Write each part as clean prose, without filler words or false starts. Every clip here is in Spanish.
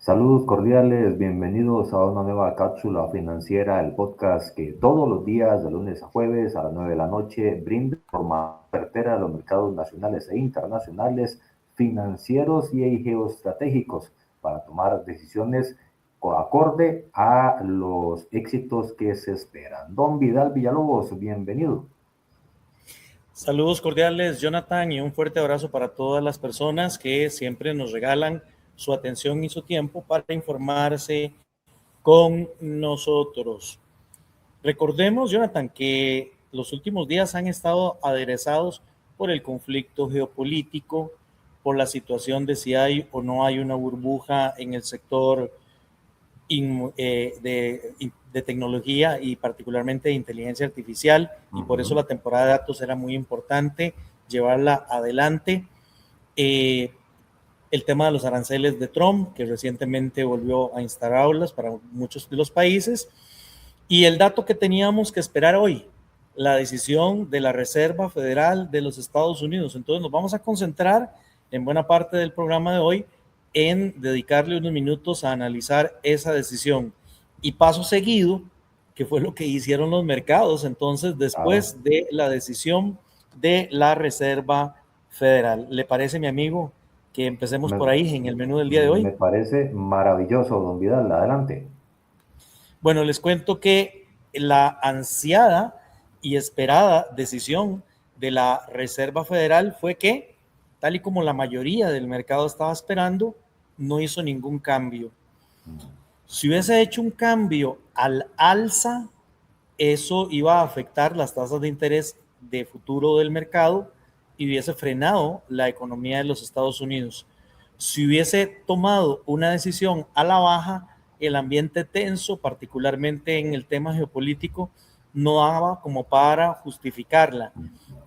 Saludos cordiales, bienvenidos a una nueva cápsula financiera, el podcast que todos los días, de lunes a jueves a las 9 de la noche, brinda información certera de los mercados nacionales e internacionales, financieros y geoestratégicos para tomar decisiones acorde a los éxitos que se esperan. Don Vidal Villalobos, bienvenido. Saludos cordiales, Jonathan, y un fuerte abrazo para todas las personas que siempre nos regalan su atención y su tiempo para informarse con nosotros. Recordemos, Jonathan, que los últimos días han estado aderezados por el conflicto geopolítico, por la situación de si hay o no hay una burbuja en el sector de tecnología y particularmente de inteligencia artificial, y por eso la temporada de datos era muy importante llevarla adelante. El tema de los aranceles de Trump, que recientemente volvió a instaurarlas para muchos de los países, y el dato que teníamos que esperar hoy, la decisión de la Reserva Federal de los Estados Unidos. Entonces nos vamos a concentrar en buena parte del programa de hoy en dedicarle unos minutos a analizar esa decisión. Y paso seguido, que fue lo que hicieron los mercados entonces después de la decisión de la Reserva Federal. ¿Le parece, mi amigo, que empecemos por ahí en el menú del día de hoy? Me parece maravilloso, don Vidal, adelante. Bueno, les cuento que la ansiada y esperada decisión de la Reserva Federal fue que, tal y como la mayoría del mercado estaba esperando, no hizo ningún cambio. Si hubiese hecho un cambio al alza, eso iba a afectar las tasas de interés de futuro del mercado y hubiese frenado la economía de los Estados Unidos. Si hubiese tomado una decisión a la baja, el ambiente tenso, particularmente en el tema geopolítico, no daba como para justificarla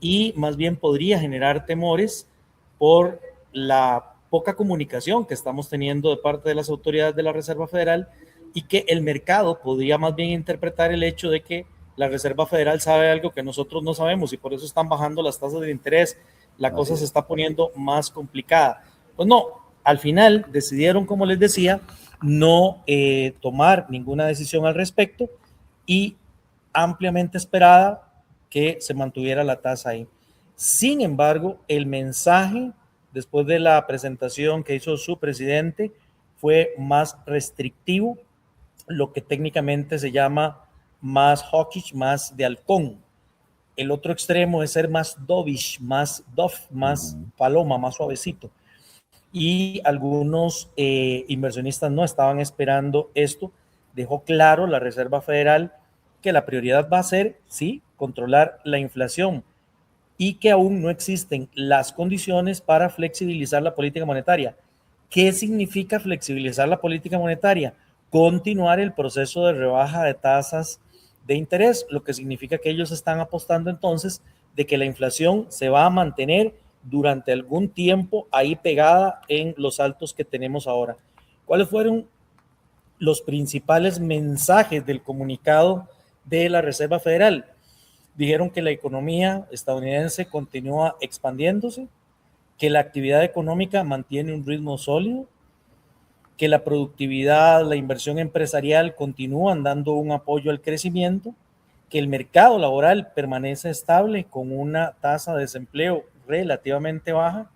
y más bien podría generar temores por la poca comunicación que estamos teniendo de parte de las autoridades de la Reserva Federal, y que el mercado podría más bien interpretar el hecho de que la Reserva Federal sabe algo que nosotros no sabemos y por eso están bajando las tasas de interés. La cosa se está poniendo más complicada. Pues no, al final decidieron, como les decía, no tomar ninguna decisión al respecto y ampliamente esperada que se mantuviera la tasa ahí. Sin embargo, el mensaje después de la presentación que hizo su presidente fue más restrictivo, lo que técnicamente se llama más hawkish, más de halcón. El otro extremo es ser más dovish, más dove, más paloma, más suavecito. Y algunos inversionistas no estaban esperando esto. Dejó claro la Reserva Federal que la prioridad va a ser, sí, controlar la inflación y que aún no existen las condiciones para flexibilizar la política monetaria. ¿Qué significa flexibilizar la política monetaria? Continuar el proceso de rebaja de tasas de interés, lo que significa que ellos están apostando entonces de que la inflación se va a mantener durante algún tiempo ahí pegada en los altos que tenemos ahora. ¿Cuáles fueron los principales mensajes del comunicado de la Reserva Federal? Dijeron que la economía estadounidense continúa expandiéndose, que la actividad económica mantiene un ritmo sólido, que la productividad, la inversión empresarial continúan dando un apoyo al crecimiento, que el mercado laboral permanece estable con una tasa de desempleo relativamente baja,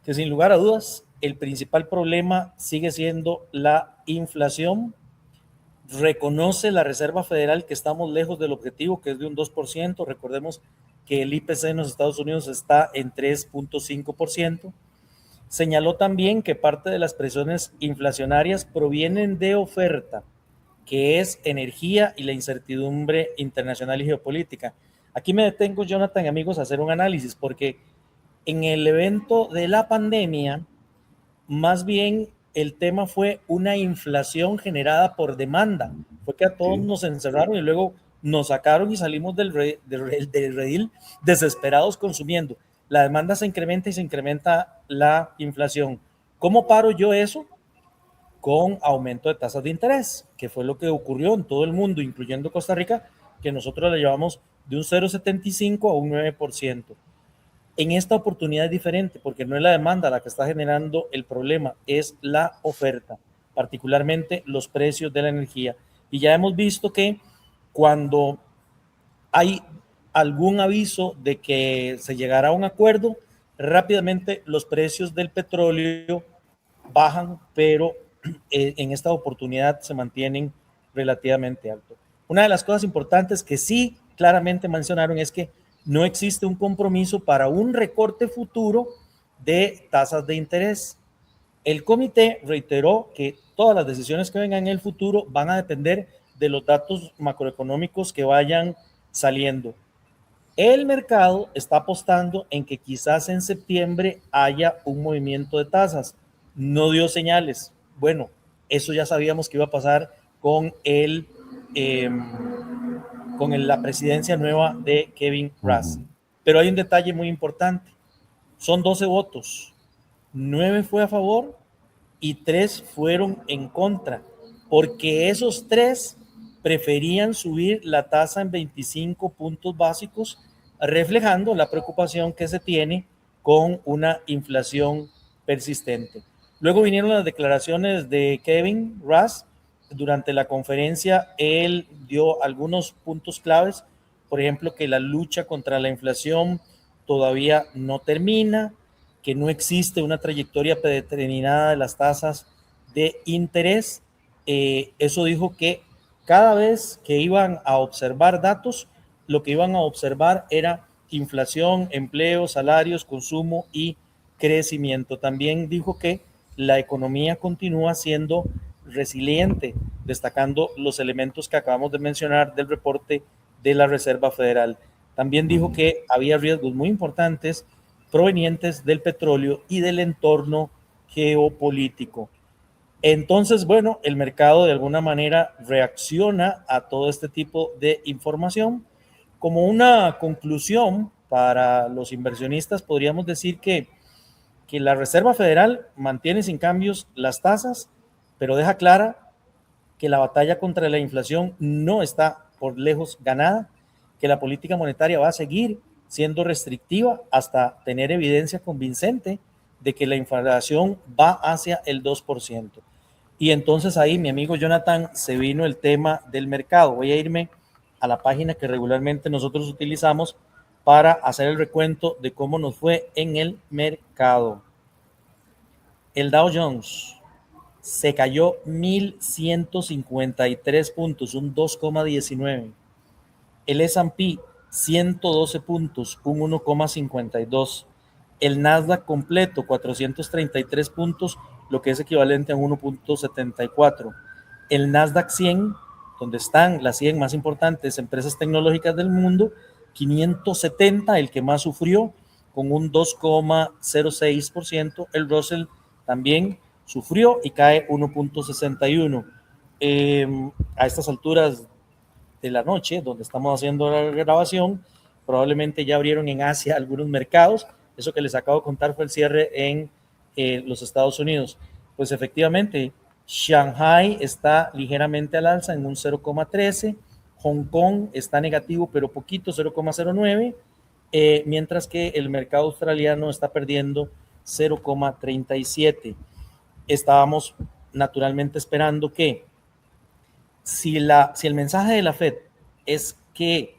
que sin lugar a dudas el principal problema sigue siendo la inflación. Reconoce la Reserva Federal que estamos lejos del objetivo, que es de un 2%. Recordemos que el IPC en los Estados Unidos está en 3.5%. Señaló también que parte de las presiones inflacionarias provienen de oferta, que es energía y la incertidumbre internacional y geopolítica. Aquí me detengo, Jonathan, amigos, a hacer un análisis, porque en el evento de la pandemia, más bien el tema fue una inflación generada por demanda. Fue que a todos nos encerraron y luego nos sacaron y salimos del redil desesperados consumiendo. La demanda se incrementa y se incrementa la inflación. ¿Cómo paro yo eso? Con aumento de tasas de interés, que fue lo que ocurrió en todo el mundo, incluyendo Costa Rica, que nosotros la llevamos de un 0,75 a un 9%. En esta oportunidad es diferente porque no es la demanda la que está generando el problema, es la oferta, particularmente los precios de la energía. Y ya hemos visto que cuando hay algún aviso de que se llegará a un acuerdo, rápidamente los precios del petróleo bajan, pero en esta oportunidad se mantienen relativamente altos. Una de las cosas importantes que sí claramente mencionaron es que no existe un compromiso para un recorte futuro de tasas de interés. El comité reiteró que todas las decisiones que vengan en el futuro van a depender de los datos macroeconómicos que vayan saliendo. El mercado está apostando en que quizás en septiembre haya un movimiento de tasas. No dio señales. Bueno, eso ya sabíamos que iba a pasar con eh, la presidencia nueva de Kevin Rudd. Pero hay un detalle muy importante. Son 12 votos. 9 fue a favor y 3 fueron en contra, porque esos 3 preferían subir la tasa en 25 puntos básicos, reflejando la preocupación que se tiene con una inflación persistente. Luego vinieron las declaraciones de Kevin Rudd. Durante la conferencia, él dio algunos puntos claves, por ejemplo, que la lucha contra la inflación todavía no termina, que no existe una trayectoria predeterminada de las tasas de interés. Eso dijo que cada vez que iban a observar datos, lo que iban a observar era inflación, empleo, salarios, consumo y crecimiento. También dijo que la economía continúa siendo resiliente, destacando los elementos que acabamos de mencionar del reporte de la Reserva Federal. También dijo que había riesgos muy importantes provenientes del petróleo y del entorno geopolítico. Entonces, bueno, el mercado de alguna manera reacciona a todo este tipo de información. Como una conclusión para los inversionistas, podríamos decir que la Reserva Federal mantiene sin cambios las tasas, pero deja clara que la batalla contra la inflación no está por lejos ganada, que la política monetaria va a seguir siendo restrictiva hasta tener evidencia convincente de que la inflación va hacia el 2%. Y entonces ahí, mi amigo Jonathan, se vino el tema del mercado. Voy a irme a la página que regularmente nosotros utilizamos para hacer el recuento de cómo nos fue en el mercado. El Dow Jones se cayó 1.153 puntos, un 2,19. El S&P 112 puntos, un 1,52. El Nasdaq completo 433 puntos, lo que es equivalente a 1,74. El Nasdaq 100, donde están las 100 más importantes empresas tecnológicas del mundo, 570, el que más sufrió, con un 2,06%. El Russell también sufrió y cae 1,61. A estas alturas de la noche, donde estamos haciendo la grabación, probablemente ya abrieron en Asia algunos mercados. Eso que les acabo de contar fue el cierre en los Estados Unidos. Pues efectivamente, Shanghai está ligeramente al alza en un 0,13, Hong Kong está negativo pero poquito, 0,09, mientras que el mercado australiano está perdiendo 0,37. Estábamos naturalmente esperando que si el mensaje de la Fed es que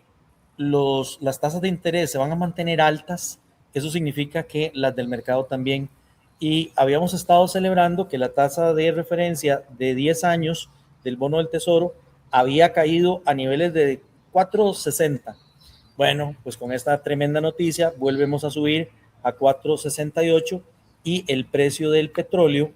las tasas de interés se van a mantener altas, eso significa que las del mercado también. Y habíamos estado celebrando que la tasa de referencia de 10 años del bono del tesoro había caído a niveles de 4,60. Bueno, pues con esta tremenda noticia volvemos a subir a 4,68 y el precio del petróleo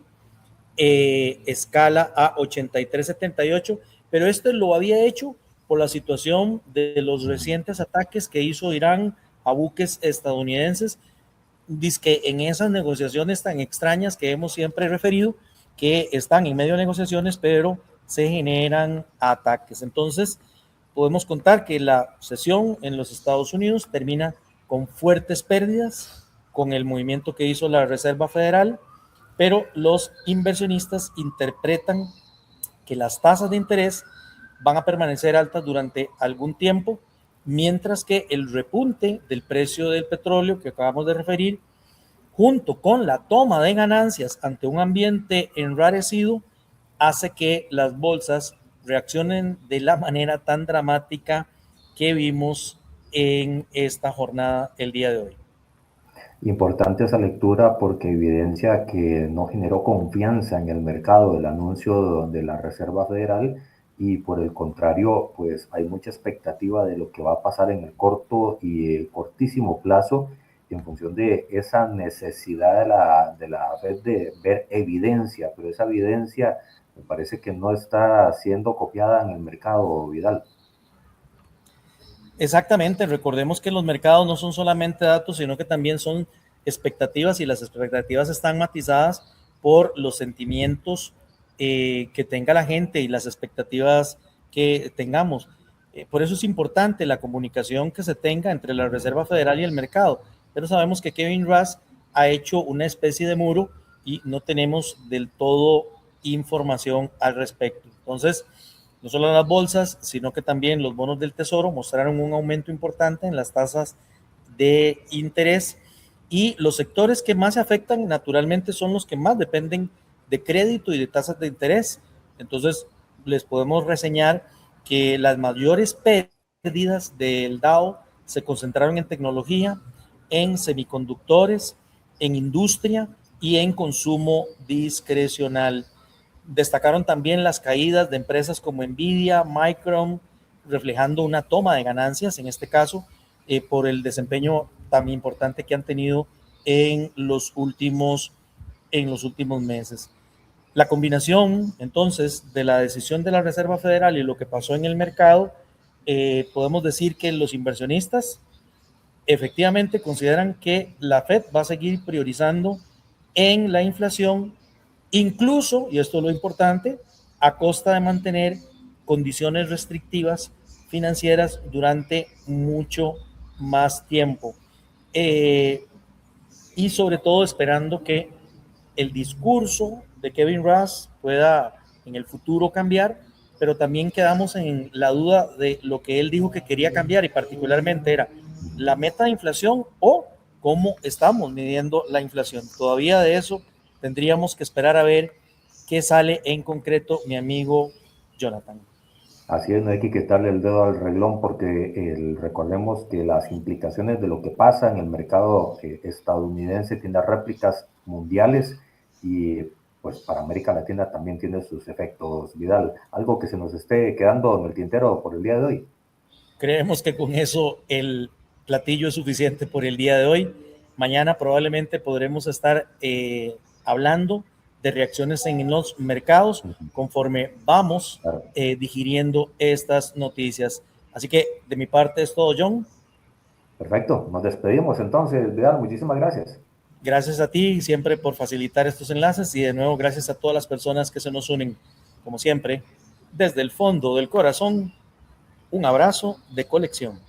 escala a 83,78, pero esto lo había hecho por la situación de los recientes ataques que hizo Irán a buques estadounidenses. Dice que en esas negociaciones tan extrañas que hemos siempre referido, que están en medio de negociaciones, pero se generan ataques. Entonces, podemos contar que la sesión en los Estados Unidos termina con fuertes pérdidas, con el movimiento que hizo la Reserva Federal, pero los inversionistas interpretan que las tasas de interés van a permanecer altas durante algún tiempo mientras que el repunte del precio del petróleo que acabamos de referir, junto con la toma de ganancias ante un ambiente enrarecido, hace que las bolsas reaccionen de la manera tan dramática que vimos en esta jornada el día de hoy. Importante esa lectura porque evidencia que no generó confianza en el mercado el anuncio de la Reserva Federal y por el contrario, pues hay mucha expectativa de lo que va a pasar en el corto y cortísimo plazo en función de esa necesidad de la Fed de ver evidencia, pero esa evidencia me parece que no está siendo copiada en el mercado, Vidal. Exactamente, recordemos que los mercados no son solamente datos, sino que también son expectativas y las expectativas están matizadas por los sentimientos que tenga la gente y las expectativas que tengamos. Por eso es importante la comunicación que se tenga entre la Reserva Federal y el mercado, pero sabemos que Kevin Rush ha hecho una especie de muro y no tenemos del todo información al respecto. Entonces, no solo las bolsas, sino que también los bonos del Tesoro mostraron un aumento importante en las tasas de interés y los sectores que más se afectan naturalmente son los que más dependen de crédito y de tasas de interés. Entonces, les podemos reseñar que las mayores pérdidas del Dow se concentraron en tecnología, en semiconductores, en industria y en consumo discrecional. Destacaron también las caídas de empresas como Nvidia, Micron, reflejando una toma de ganancias, en este caso, por el desempeño tan importante que han tenido en los últimos meses. La combinación, entonces, de la decisión de la Reserva Federal y lo que pasó en el mercado, podemos decir que los inversionistas efectivamente consideran que la Fed va a seguir priorizando en la inflación, incluso, y esto es lo importante, a costa de mantener condiciones restrictivas financieras durante mucho más tiempo. Y sobre todo esperando que el discurso de Kevin Rush pueda en el futuro cambiar, pero también quedamos en la duda de lo que él dijo que quería cambiar y particularmente era la meta de inflación o cómo estamos midiendo la inflación. Todavía de eso tendríamos que esperar a ver qué sale en concreto, mi amigo Jonathan. Así es, no hay que quitarle el dedo al renglón porque recordemos que las implicaciones de lo que pasa en el mercado estadounidense tiene réplicas mundiales y pues para América Latina también tiene sus efectos, Vidal. Algo que se nos esté quedando en el tintero por el día de hoy. Creemos que con eso el platillo es suficiente por el día de hoy. Mañana probablemente podremos estar hablando de reacciones en los mercados conforme vamos digiriendo estas noticias. Así que de mi parte es todo, John. Perfecto, nos despedimos entonces, Vidal, muchísimas gracias. Gracias a ti siempre por facilitar estos enlaces y de nuevo gracias a todas las personas que se nos unen, como siempre, desde el fondo del corazón. Un abrazo de colección.